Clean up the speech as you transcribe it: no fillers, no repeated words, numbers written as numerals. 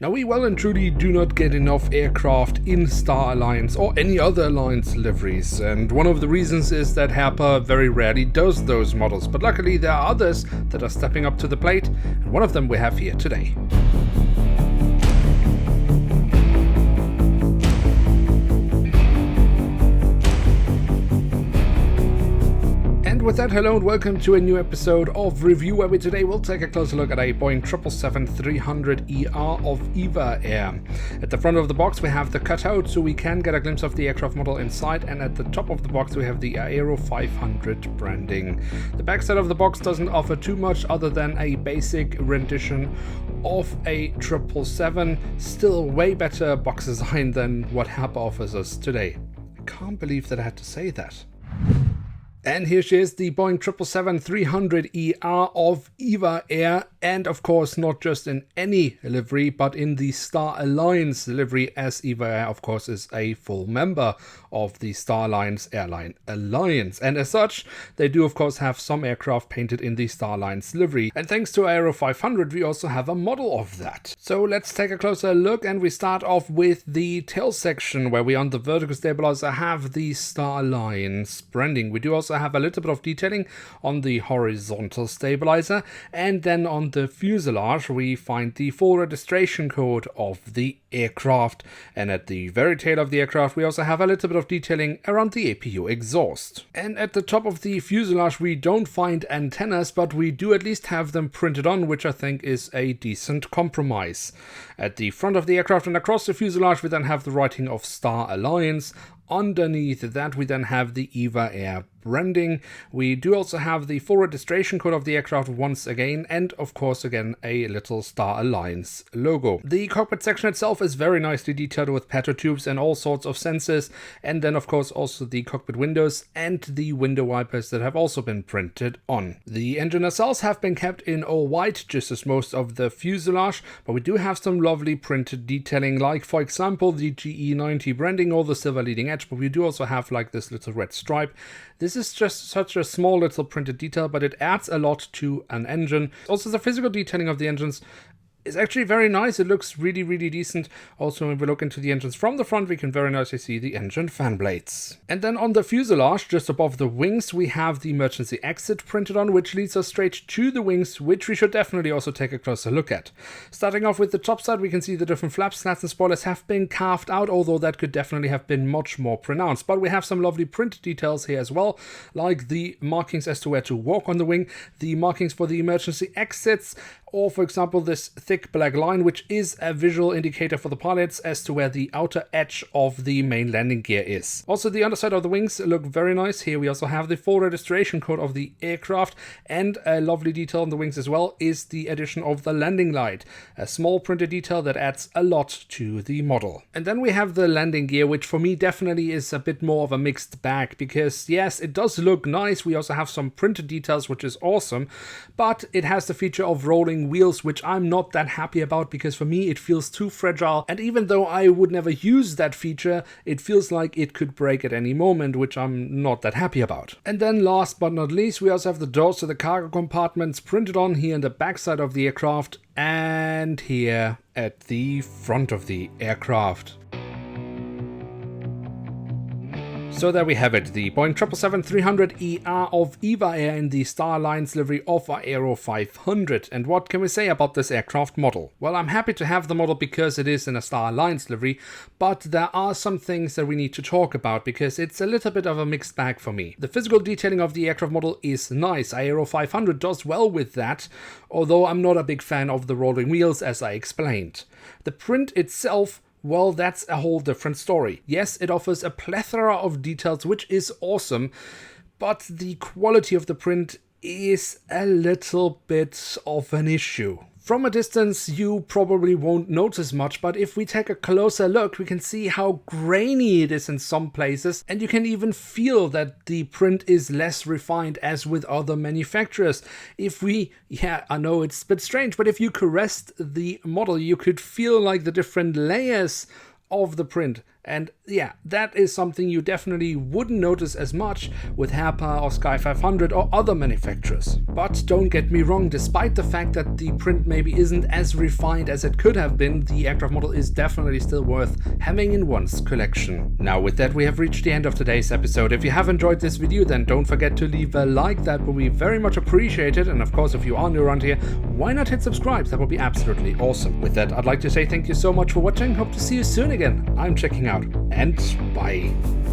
Now, we well and truly do not get enough aircraft in Star Alliance or any other alliance liveries, and one of the reasons is that Herpa very rarely does those models, but luckily there are others that are stepping up to the plate, and one of them we have here today. With that, hello and welcome to a new episode of Review, where we today will take a closer look at a Boeing 777-300ER of EVA Air. At the front of the box we have the cutout, so we can get a glimpse of the aircraft model inside, and at the top of the box we have the Aero 500 branding. The backside of the box doesn't offer too much other than a basic rendition of a 777, still way better box design than what Herpa offers us today. I can't believe that I had to say that. And here she is, the Boeing 777-300ER of EVA Air, and of course not just in any livery, but in the Star Alliance livery, as EVA Air of course is a full member of the Star Alliance Airline Alliance. And as such, they do of course have some aircraft painted in the Star Alliance livery. And thanks to Aero 500, we also have a model of that. So let's take a closer look, and we start off with the tail section, where we on the vertical stabilizer have the Star Alliance branding. We do also have a little bit of detailing on the horizontal stabilizer, and then on the fuselage we find the full registration code of the aircraft, and at the very tail of the aircraft we also have a little bit of detailing around the APU exhaust. And at the top of the fuselage we don't find antennas, but we do at least have them printed on, which I think is a decent compromise. At the front of the aircraft and across the fuselage we then have the writing of Star Alliance. Underneath that we then have the EVA Air branding. We do also have the full registration code of the aircraft once again, and of course again a little Star Alliance logo. The cockpit section itself is very nicely detailed with petro tubes and all sorts of sensors, and then of course also the cockpit windows and the window wipers that have also been printed on. The engine nacelles have been kept in all white, just as most of the fuselage, but we do have some lovely printed detailing, like for example the GE90 branding or the silver leading edge, but we do also have like this little red stripe. This is just such a small little printed detail, but it adds a lot to an engine. Also, the physical detailing of the engines is actually very nice. It looks really, really decent. Also, when we look into the engines from the front, we can very nicely see the engine fan blades. And then on the fuselage, just above the wings, we have the emergency exit printed on, which leads us straight to the wings, which we should definitely also take a closer look at. Starting off with the top side, we can see the different flaps, slats and spoilers have been carved out, although that could definitely have been much more pronounced. But we have some lovely printed details here as well, like the markings as to where to walk on the wing, the markings for the emergency exits, or for example this thick black line, which is a visual indicator for the pilots as to where the outer edge of the main landing gear is. Also, the underside of the wings look very nice. Here we also have the full registration code of the aircraft, and a lovely detail on the wings as well is the addition of the landing light, a small printed detail that adds a lot to the model. And then we have the landing gear, which for me definitely is a bit more of a mixed bag, because yes, it does look nice. We also have some printed details, which is awesome, but it has the feature of rolling wheels, which I'm not that happy about, because for me it feels too fragile, and even though I would never use that feature, it feels like it could break at any moment, which I'm not that happy about. And then last but not least, we also have the doors to the cargo compartments printed on here in the backside of the aircraft and here at the front of the aircraft. So there we have it, the Boeing 777-300ER of EVA Air in the Star Alliance livery of Aero 500. And what can we say about this aircraft model? Well, I'm happy to have the model because it is in a Star Alliance livery, but there are some things that we need to talk about because it's a little bit of a mixed bag for me. The physical detailing of the aircraft model is nice. Aero 500 does well with that, although I'm not a big fan of the rolling wheels, as I explained. The print itself, well, that's a whole different story. Yes, it offers a plethora of details, which is awesome, but the quality of the print is a little bit of an issue. From a distance, you probably won't notice much, but if we take a closer look, we can see how grainy it is in some places, and you can even feel that the print is less refined as with other manufacturers. I know it's a bit strange, but if you caressed the model, you could feel like the different layers of the print And yeah, that is something you definitely wouldn't notice as much with Herpa or Sky 500 or other manufacturers. But don't get me wrong, despite the fact that the print maybe isn't as refined as it could have been, the aircraft model is definitely still worth having in one's collection. Now with that, we have reached the end of today's episode. If you have enjoyed this video, then don't forget to leave a like, that will be very much appreciated. And of course, if you are new around here, why not hit subscribe? That would be absolutely awesome. With that, I'd like to say thank you so much for watching. Hope to see you soon again. I'm checking out, and bye.